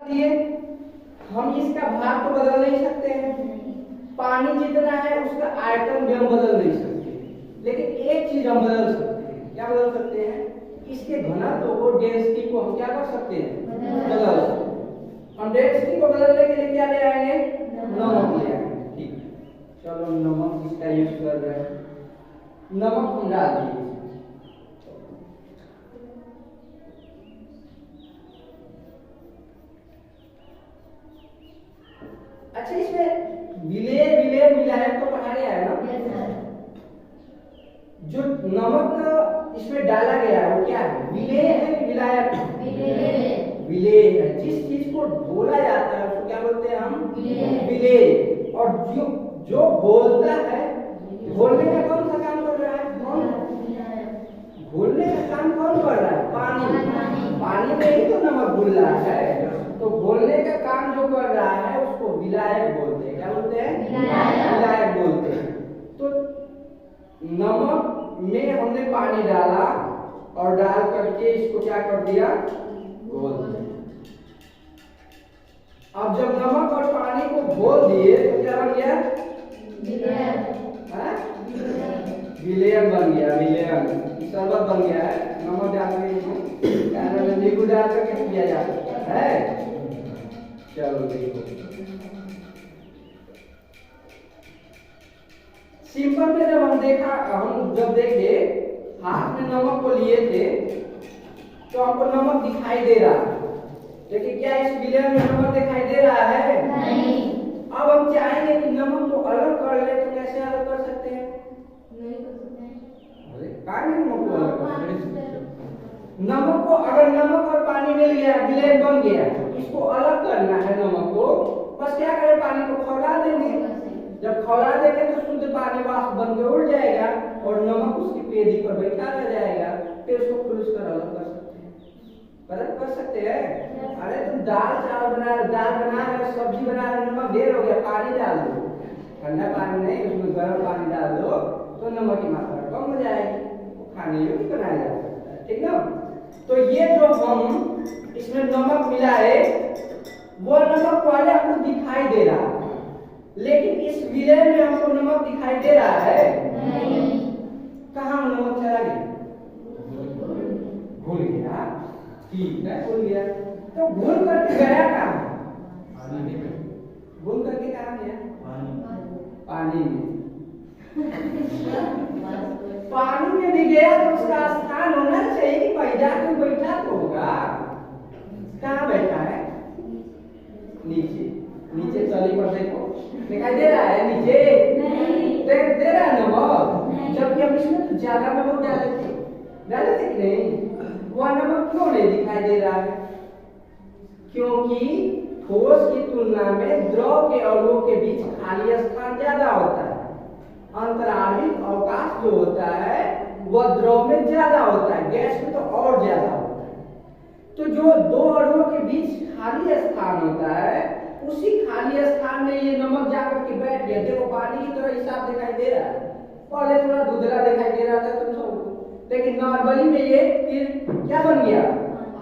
दिए हम इसका भाग तो बदल नहीं सकते हैं, पानी जितना है उसका आयतन भी हम बदल नहीं सकते, लेकिन एक चीज हम बदल सकते हैं। क्या बदल सकते हैं? इसके घनत्व को, डेंसिटी को हम क्या कर सकते हैं? बदल सकते हैं। हम डेंसिटी को बदलने के लिए क्या ले आएंगे? नमक ले आएंगे। ठीक है, चलो नमक इसका यूज कर रहे हैं। नमक हम डाल दिए। अच्छा, इसमें विलेय विलेय विलायक तो पढ़ा गया है ना? जो नमक इसमें डाला गया है वो क्या है? विलेय है कि विलायक? विलेय है। जिस चीज को घोला जाता है उसको क्या बोलते हैं हम? विलेय। और जो जो घोलता है, घोलने का कौन सा काम कर रहा है? घोलने का काम कौन कर रहा है? पानी। पानी में ही तो नमक घुल रहा है, तो घोलने का काम जो कर रहा है उसको विलायक बोलते हैं। क्या बोलते हैं? विलायक बोलते हैं। तो नमक में हमने पानी डाला और डाल करके इसको क्या कर दिया? घोल दिया। अब जब नमक और पानी को घोल दिए तो क्या बन गया? विलेयन बन गया। विलेयन शरबत बन गया है। नमक डाल के नींबू डाल करके पिया जा सकता है। चलो देखो, सिंपल में जब हम देखा, हम जब देखे हाथ में नमक को लिए थे तो हमको नमक दिखाई दे रहा है, लेकिन क्या इस विलेयन में नमक दिखाई दे रहा है? नहीं। अब हम चाहेंगे कि नमक को अलग कर ले, तो कैसे अलग कर सकते हैं? नहीं कर सकते हैं। अरे काय नहीं नमक को अलग कर सकते? नमक को, अगर नमक और पानी मिल गया, विलेयन बन गया, इसको अलग करना है नमक को, बस क्या करें? पानी को खौला देंगे। जब खौला देंगे तो शुद्ध पानी वाष्प बन के उड़ जाएगा और नमक उसकी पेड़ी पर बैठा रह जाएगा। फिर उसको खुल कर अलग कर सकते हैं। अलग कर सकते हैं। अरे तुम दाल चावल बना रहे, सब्जी बना रहे, नमक ढेर हो गया, पानी डाल दो। ठंडा पानी नहीं, उसमें गर्म पानी डाल दो तो नमक की मात्रा कम हो जाएगी, वो खाने योग्य बनाया जा सकता है। ठीक ना? तो ये जो हम इसमें नमक मिलाए, वो नमक पहले आपको दिखाई दे रहा है, लेकिन इस विलेय में हमको नमक दिखाई दे रहा है नहीं। कहाँ नमक चला गया? भूल गया। ठीक है, भूल गया। तो भूल करके गया कहाँ? भूल करके कहाँ गया? पानी में। पानी में भी गया तो उसका स्थान होना चाहिए कि पैदा क्यों बैठा तो होगा। कहाँ बैठा है? नीचे। नीचे तली पर देखो, दिखाई दे रहा है नीचे? नहीं। दे रहा है नमक? जबकि हम इसमें तो ज्यादा नमक डाले थे कि नहीं? वह नमक क्यों नहीं दिखाई दे रहा है? क्योंकि ठोस की तुलना में द्रव के अणुओं के बीच खाली स्थान ज्यादा होता है। अंतरालिक अवकाश जो होता है वह द्रव में ज्यादा होता है, गैस में तो और ज्यादा होता है। तो जो दो अणुओं के बीच खाली स्थान होता है, उसी खाली स्थान में ये नमक जाकर के बैठ गया। देखो पानी की तरह हिसाब दिखाई दे रहा है, पहले थोड़ा धुंधला दिखाई दे रहा था तुम सबको, लेकिन नॉर्मली में ये फिर क्या बन गया?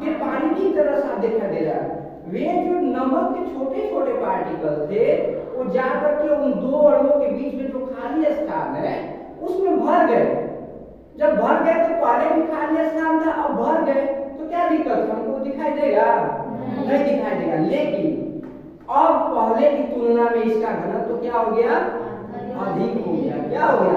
फिर पानी की तरह साफ दिखाई दे रहा है। वे जो नमक के छोटे छोटे पार्टिकल थे वो जाकर के उन दो अणुओं के बीच में जो खाली स्थान है उसमें भर गए। जब भर गए तो पहले भी खाली स्थान था, अब भर गए तो क्या दिक्कत? हमको दिखाई देगा? नहीं दिखाई देगा। लेकिन अब पहले की तुलना में इसका घनत्व तो क्या हो गया? अधिक हो गया। क्या हो गया?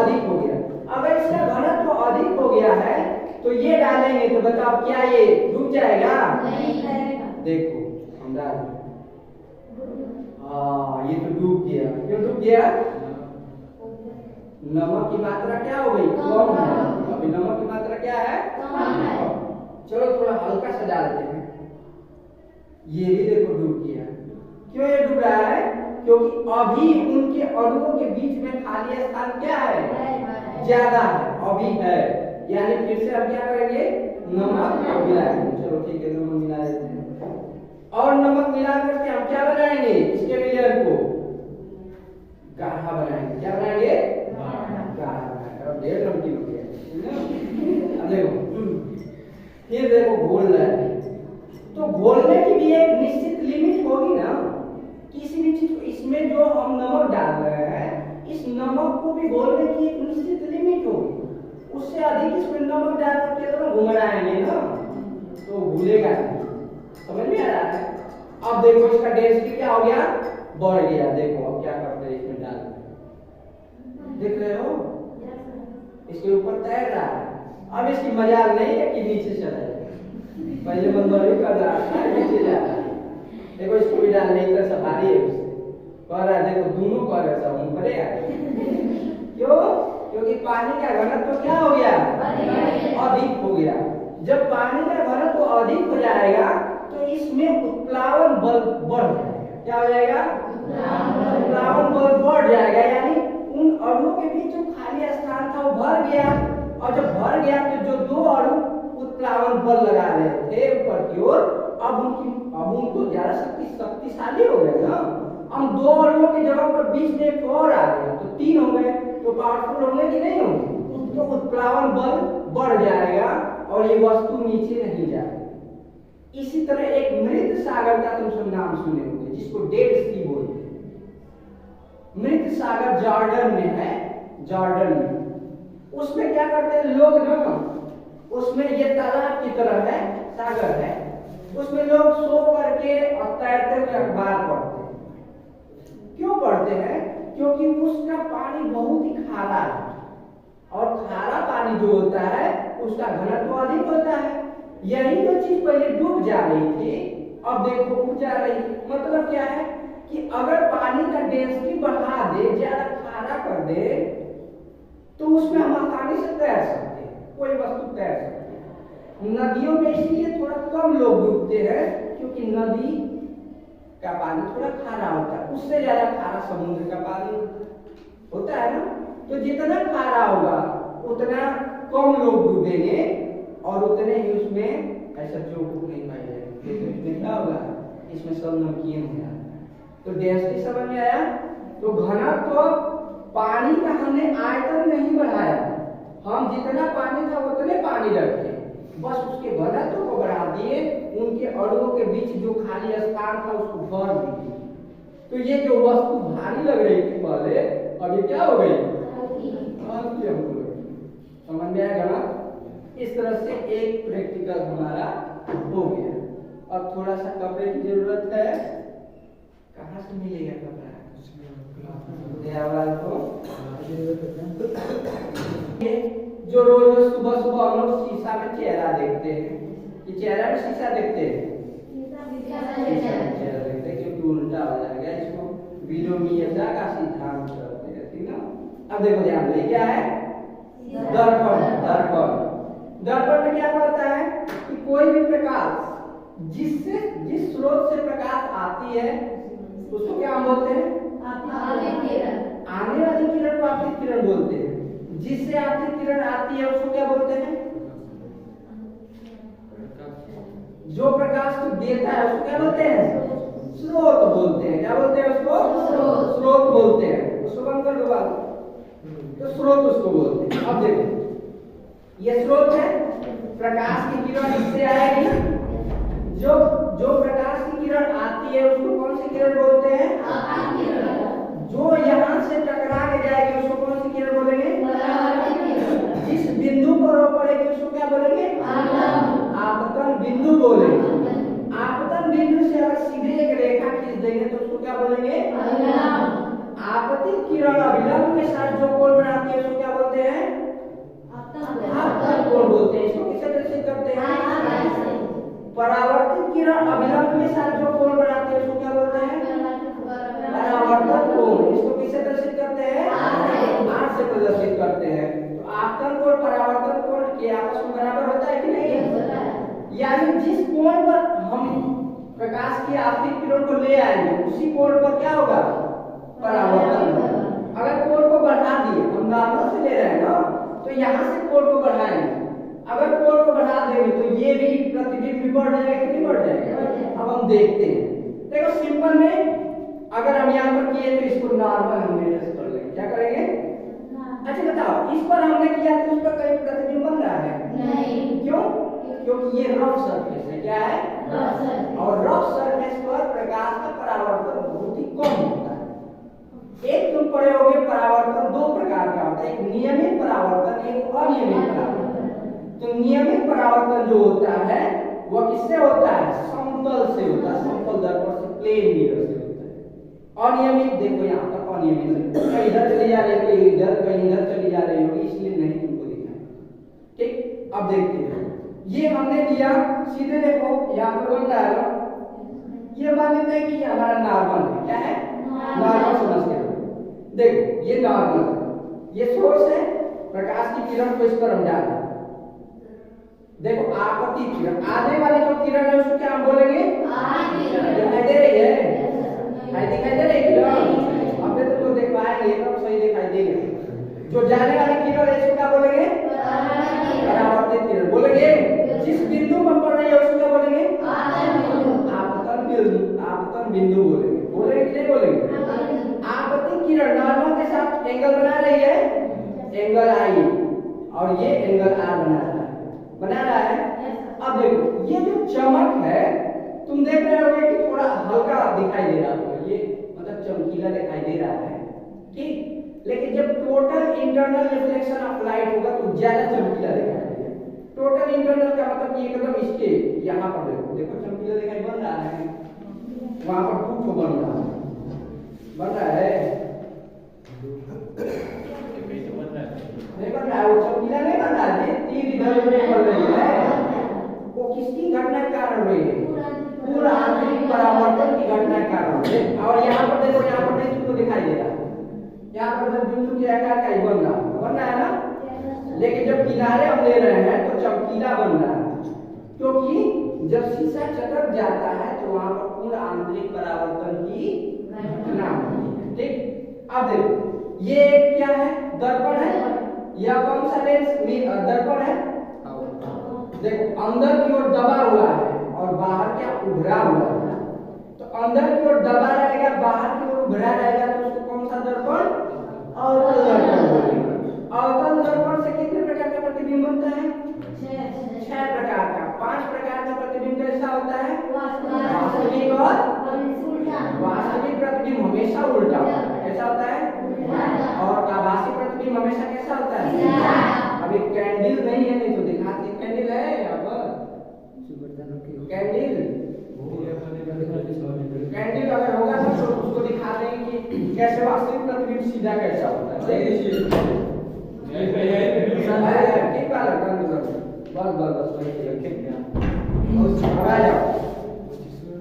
अधिक हो गया। अगर इसका घनत्व तो अधिक हो गया है तो ये डालेंगे तो बताओ क्या ये डूब जाएगा? नहीं। देखो हम डाल, ये तो डूब गया। क्यों डूब गया? नमक की मात्रा क्या हो गई? कम है। अभी नमक की मात्रा क्या है? कम है। चलो थोड़ा हल्का सा डालते हैं। ये भी देखो डूब गया। क्यों ये डूब रहा है? क्योंकि अभी उनके अणुओं के बीच में खाली स्थान क्या है? ज्यादा है, अभी है। यानी फिर से अब क्या करेंगे? नमक मिलाएंगे। चलो ठीक है, नमक मिला देते हैं। और नमक मिला करके हम क्या बनाएंगे? इसके विलेयन को गाढ़ा बनाएंगे। क्या बनाएंगे? गाढ़ा बनाएंगे। अब 1.5 नमकीन हो गया। अब देखो फिर देखो घोल रहा है। तो घोलने की भी एक निश्चित लिमिट होगी ना। किसी भी चीज, इसमें जो हम नमक डाल रहे हैं, इस नमक को भी घोलने की एक निश्चित लिमिट होगी। उससे अधिक इसमें नमक डाल करके तो घुमड़ाएंगे ना, तो घुलेगा नहीं। समझ में आ रहा है? अब देखो इसका डेंसिटी क्या हो गया, बढ़ गया। देखो अब क्या करते हैं, इसमें डाल देख रहे हो, इसके ऊपर तैर रहा है। अब इसकी मजाल नहीं है कि नीचे चला जाए, पहले बंदर भी कर रहा है, नीचे जा रहा है। देखो इसको भी डालने की सफारी है उससे, कह रहा है। देखो दोनों कर रहे सब हम करेगा। क्यों? क्योंकि पानी का घनत्व तो क्या हो गया, अधिक हो गया। जब पानी का घनत्व अधिक हो जाएगा तो इसमें उत्प्लावन बल बढ़ जाएगा। क्या हो जाएगा? उत्प्लावन बल बढ़ जाएगा, यानी उन अणुओं के बीच जो खाली स्थान था वो भर गया। और जब भर गया तो जो दो अणु उत्प्लावन बल लगा रहे थे ऊपर की ओर, अब उनको ज्यादा शक्तिशाली हो गए ना। हम दो अणुओं की जगह पर बीच में एक और आ गया तो तीन हो गए, तो पावरफुल होंगे कि नहीं होंगे? तो उत्प्लावन बल बढ़ जाएगा और ये वस्तु नीचे नहीं जाएगी। इसी तरह एक मृत सागर का तुम सब नाम सुने होंगे, जिसको डेड सी बोलते हैं। मृत सागर जॉर्डन में है, जॉर्डन में। उसमें क्या करते हैं लोग ना, उसमें ये तालाब की तरह है, सागर है, उसमें लोग सो करके और तैरते हुए अखबार पढ़ते हैं। क्यों पढ़ते हैं? क्योंकि उसका पानी बहुत ही खारा है, और खारा पानी जो होता है उसका घनत्व अधिक होता है। यही जो चीज पहले डूब जा रही थी, अब देखो उठ जा रही। मतलब क्या है कि अगर पानी का डेंसिटी बढ़ा दे, ज्यादा खारा कर दे, तो उसमें हम आसानी से तैर सकते हैं, कोई वस्तु तैर सकते हैं। नदियों में इसलिए थोड़ा कम लोग डूबते हैं क्योंकि नदी का पानी थोड़ा खारा होता है, उससे ज्यादा खारा समुद्र का पानी होता है ना। तो जितना खारा होगा उतना कम लोग डूबेंगे और उतने ही उसमें ऐसा चोट नहीं पाई जाएगी। इसमें क्या होगा, इसमें सब नमकीन हो जाता है। तो डेंसिटी समझ में आया? तो घनत्व तो पानी का हमने आयतन नहीं बढ़ाया, हम जितना पानी था उतने पानी रखे, बस उसके घनत्व को बढ़ा दिए, उनके अणुओं के बीच जो खाली स्थान था उसको भर दिए। तो ये जो वस्तु भारी लग रही थी पहले, अभी क्या हो गई, समझ में आएगा ना? इस तरह से एक प्रैक्टिकल हमारा हो गया। अब थोड़ा सा कपड़े की जरूरत है। कहाँ से मिलेगा कपड़ा? जो रोज सुबह सुबह हम लोग शीशा में चेहरा देखते हैं, कि चेहरा में शीशा देखते हैं, चेहरा देखते हैं, क्योंकि उल्टा हो जाएगा। इसको विलोमीयता का सिद्धांत कहते हैं, ठीक ना? अब देखो ध्यान दे, क्या है दर्पण। दर्पण में क्या होता है कि कोई भी प्रकाश जिस स्रोत से प्रकाश आती है उसको क्या बोलते हैं? आने वाली किरण को आपतित किरण बोलते हैं। जिससे आपतित किरण आती है उसको क्या बोलते हैं? जो प्रकाश को देता है उसको क्या बोलते हैं? स्रोत बोलते हैं। क्या बोलते हैं उसको? स्रोत बोलते हैं। उसको बंद कर दो बात, तो स्रोत उसको बोलते हैं। अब देखो ये स्रोत है, प्रकाश की किरण इससे आएगी। जो प्रकाश की किरण आती है उसको कौन सी किरण बोलते हैं? जो यहाँ से टकरा के जाएगी उसको कौन सी किरण बोलेंगे? जिस बिंदु पर वो पड़ेगी उसको क्या बोलेंगे? आपतन बिंदु बोलेंगे। आपतन बिंदु से अगर सीधे एक रेखा खींच देंगे तो उसको क्या बोलेंगे? आपतित किरण अभिलंब के साथ जो कोण बनाती है उसको क्या बोलते हैं? आपतन कोण बोलते हैं। इसको किससे दर्शित करते हैं? परावर्तित किरण अभिलंब के साथ जो कोण बनाती है उसको क्या बोलते हैं? परावर्तन कोण। इसको किससे दर्शित करते हैं? आठ से प्रदर्शित करते हैं। तो आपतन कोण परावर्तन कोण के आपस में बराबर होता है कि नहीं? यानी जिस कोण पर हम प्रकाश की आपतित किरण को ले आएंगे उसी कोण पर क्या होगा? परावर्तन। अगर कोण को बढ़ा दिए, हम नॉर्मल से ले रहे हैं ना, तो यहाँ से कोण को बढ़ाएंगे। अगर कोण को बढ़ा देंगे तो ये भी प्रतिबिंब भी बढ़ जाएगा कि नहीं बढ़ जाएगा? अब हम देखते हैं। देखो सिंपल में अगर हम यहाँ पर किए तो इसको नॉर्मल हम मेजर कर लेंगे। क्या करेंगे? अच्छा बताओ, इस पर हमने किया तो उस पर कहीं प्रतिबिंब बन रहा है? नहीं। क्यों? क्योंकि ये रफ सरफेस है। क्या है? और रफ सरफेस पर प्रकाश का परावर्तन बहुत ही कम होता है। एक तुम पढ़े होगे परावर्तन दो प्रकार का होता है, एक नियमित परावर्तन, एक अनियमित परावर्तन। तो नियमित परावर्तन जो होता है वह किससे होता है? समतल से होता है, समतल दर्पण से, प्लेन मिरर से होता है। अनियमित देखो यहाँ पर अनियमित कहीं इधर चली जा रही है, कहीं इधर, कहीं इधर चली जा रही होगी, इसलिए नहीं तुमको दिखा। ठीक, अब देखते हैं। ये हमने दिया, सीधे देखो यहाँ पर बन रहा है ना, ये मान लेते हैं कि हमारा नॉर्मल है। क्या है? नॉर्मल समझ के देखो, ये नॉर्मल है, ये सोर्स है, प्रकाश की किरण को इस पर हम डाल देखो आपत्ति किरण, आने वाली जो किरण है उसको क्या हम बोलेंगे? दिखाई दे रही है? दिखाई दे रही है? अब तो देख पाएंगे तब सही दिखाई देगा। जो जाने वाली किरण है इसको क्या बोलेंगे? परावर्तित किरण बोलेंगे। जिस बिंदु पर पड़ रही है उसको क्या बोलेंगे? आपतन बिंदु, आपतन बिंदु बोलेंगे। बोलेंगे कि नहीं बोलेंगे? आपत्ति किरण नॉर्मल के साथ एंगल बना रही है, एंगल आई, और ये एंगल आर बना रहा है। अब देखो ये जो चमक है तुम देख रहे होगे कि थोड़ा हल्का दिखाई दे रहा होगा, ये मतलब चमकीला दिखाई दे रहा है, ठीक। लेकिन जब total internal reflection of light होगा तो ज्यादा चमकीला दिखाई देगा। टोटल इंटरनल का मतलब कि एकदम इसके यहाँ पर देखो, देखो चमकीला दिखाई बन रहा है, वहां पर टूट बन रहा है, बन रहा है नहीं बन रहा है, वो चमकीला नहीं बन रहा है, तीर इधर उधर पड़ रही है, वो किसकी घटना के कारण हुई है? पूरा आंतरिक परावर्तन की घटना के कारण है। और यहाँ पर देखो, यहाँ पर नहीं तुमको दिखाई दे रहा, यहाँ पर बिंदु के आकार का ही बन रहा है ना, लेकिन जब किनारे हम ले रहे हैं तो चमकीला बन रहा है, क्योंकि जब शीशा चटक जाता है तो वहां पर पूर्ण आंतरिक परावर्तन की घटना होती है, ठीक। अब देखो ये क्या है? दर्पण है, यह कौन सा लेंस दर्पण है? देखो अंदर की ओर दबा हुआ है और बाहर क्या उभरा हुआ है, तो अंदर की ओर दबा रहेगा, बाहर की ओर उभरा रहेगा, तो उसको कौन सा दर्पण? अवतल दर्पण बोलेंगे। अवतल दर्पण से कितने प्रकार का प्रतिबिंब बनता है? 6 प्रकार का। 5 प्रकार का प्रतिबिंब कैसा होता है? वास्तविक और वास्तविक प्रतिबिंब हमेशा उल्टा होता है, कैसा होता है? और आभासी प्रतिबिंब हमेशा कैसा होता है? अभी कैंडल नहीं है, नहीं तो दिखाती, कैंडल है यहाँ पर, कैंडल अगर होगा तो उसको दिखा देंगे कि कैसे वास्तविक प्रतिबिंब सीधा कैसा होता है। देख लीजिए ठीक बात है, बस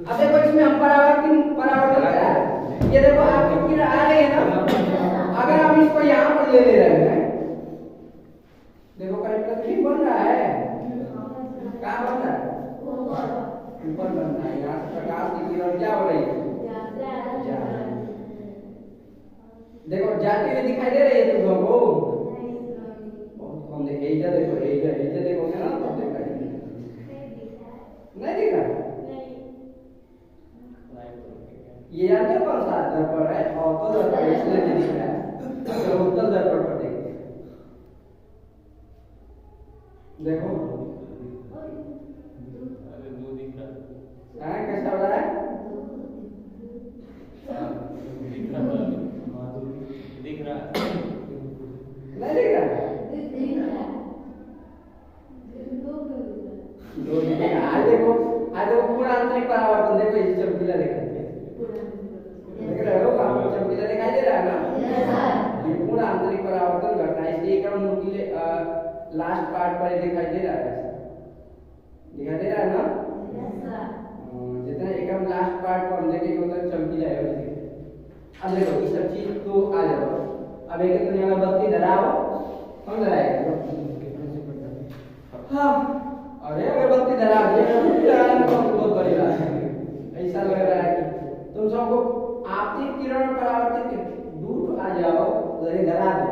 अब देखो इसमें हम परावर्तन कर रहा है, ये देखो आपकी किरण आ रही है ना, अगर हम इसको यहाँ पर ले रहे हैं, देखो कहीं प्रतिबिंब बन रहा है, कहाँ बन रहा है? ऊपर बन रहा है, यहाँ से प्रकाश की किरण क्या हो रही है? देखो जाती हुई दिखाई दे रही है तुम लोगों को? हम देखो एजा देखोगे ना तब दिखाई नहीं दिख रहा। ये जानते हो कौन सा दर्पण है? अवतल दर्पण, इसलिए नहीं दिख रहा है। चलो उत्तल दर्पण पर देखते हैं, देखो कैसा हो रहा है? दिख रहा नहीं दिख रहा दो दिखेगा। आज देखो पूरा आंतरिक परावर्तन देखो, ये चमकीला दिखाई देख रहे हो, आपको चमकीला दिखाई दे रहा है ना, ये पूरा आंतरिक परावर्तन घटना है, इसलिए एकदम नुकीले लास्ट पार्ट पर दिखाई दे रहा है, दिखाई दे रहा है ना, जितना एकदम लास्ट पार्ट पर हम देखेंगे उतना चमकीला है। अब देखो ये सब चीज तो आ जाओ, अब एक तो यहाँ बत्ती धराओ, कौन धराएगा? हाँ, अरे अगरबत्ती धरा बहुत बड़ी बात है। ऐसा लग रहा है कि तुम सबको आपतित किरण और परावर्तित दूर आ जाओ, जरे धरा दो,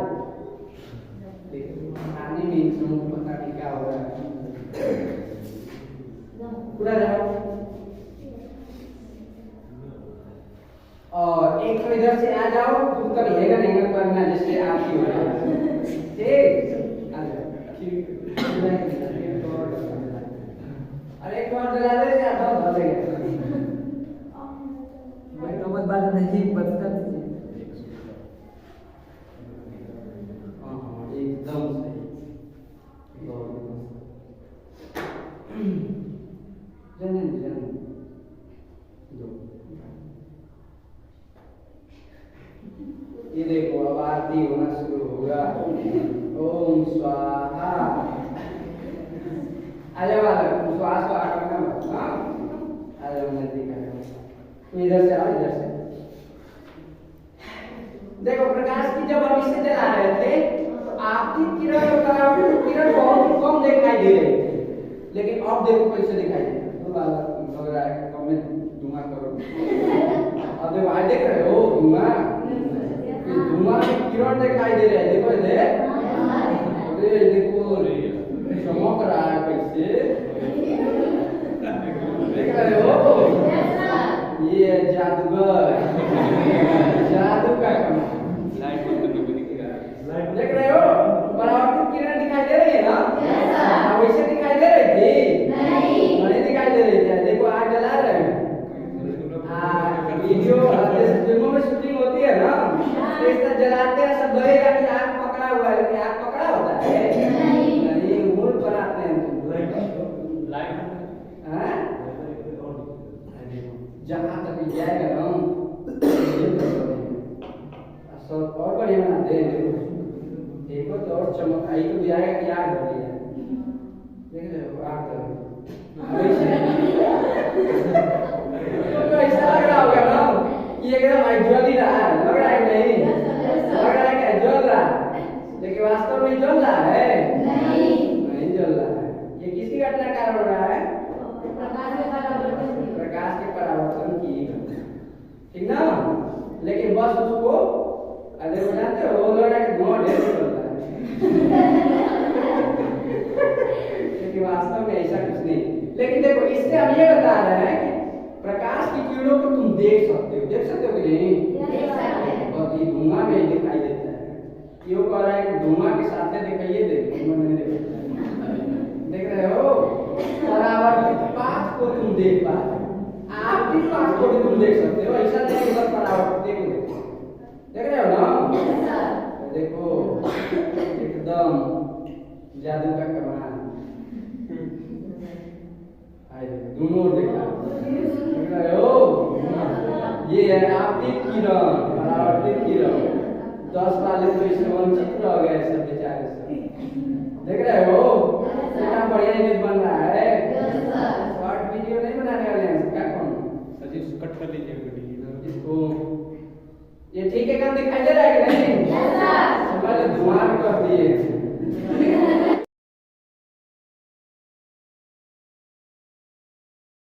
पानी में इंसानों को पता नहीं क्या हो रहा है, पूरा जाओ। और एक तो इधर से आ जाओ, तुम कभी हैंगर हैंगर करना जैसे आपकी हो रहा है, ठीक? अरे एक बार जला दे, हाँ एकदम सही। जाने दो। ये देखो अब आरती होना शुरू होगा। ओम स्वाहा। आजा बालक श्वास को आकर मत। हाँ आजा नजदीक आ। इधर से आओ, इधर से। देखो प्रकाश की जब हम इसे जला रहे थे तो आपकी किरण बहुत कम दिखाई दे रही थी, लेकिन अब देखो कैसे दिखाई दे रहा है। कमेंट धुआं करो। अब देखो आज देख रहे हो धुआं, धुआं की किरण दिखाई दे रही है। देखो अरे देखो चमक रहा है कैसे, देख रहे हो? ये जादूगर, जादू का काम। देख रहे हो परावर्तित किरण दिखाई दे रही है ना? वैसे दिखाई दे रही थी? नहीं दिखाई दे रही थी। देखो आग जला रहे हैं। वीडियो जैसे फिल्मों में शूटिंग होती है ना, इस तरह जलाते हैं, सब लगेगा कि आग पकड़ा हुआ है, लेकिन आग पकड़ा होता है नहीं, मूल बनाते हैं तुम। जहाँ तक जाएगा ना सब और बढ़िया बनाते हैं। देखो तो और चमक आई तो भी आएगा कि आग धरी है। देख रहे हो आग धरी तो ऐसा लग रहा होगा ना कि एकदम जल ही रहा है। लग रहा है नहीं? लग रहा है क्या जल रहा है, लेकिन वास्तव में जल रहा है नहीं जल रहा है। ये किसकी घटना का कारण हो रहा है? प्रकाश के परावर्तन की। ठीक ना? लेकिन बस उसको अरे जानते हो लग रहा है धुआं ढेर निकलता है लेकिन वास्तव में ऐसा कुछ नहीं। लेकिन देखो इससे हम ये बता रहे हैं कि प्रकाश की किरणों को तुम देख सकते हो कि नहीं? और ये धुआं में दिखाई देता है। ये कह रहा है कि धुआं के साथ दिखाइए, देख रहे हो? परावर्तित पाथ को तुम देख पा रहे हो, आपकी पाथ को भी तुम देख सकते हो। ऐसा नहीं कि बस परावर्तित को देखो। देख रहे हो ना? देखो एकदम जादू का कमाल। दोनों देखा, देख रहे हो? ये है आपकी किरण, परावर्तित किरण। 10 वाले तो इससे वंचित रह गए सब बेचारे सब। देख रहे हो कितना बढ़िया इमेज बन रहा है। शॉर्ट वीडियो नहीं बनाने वाले हैं क्या? कौन सचिन कट कर लीजिए इसको। ये ठीक है काम दिखाई दे रहा है कि नहीं? समझ धुआं कर दिए।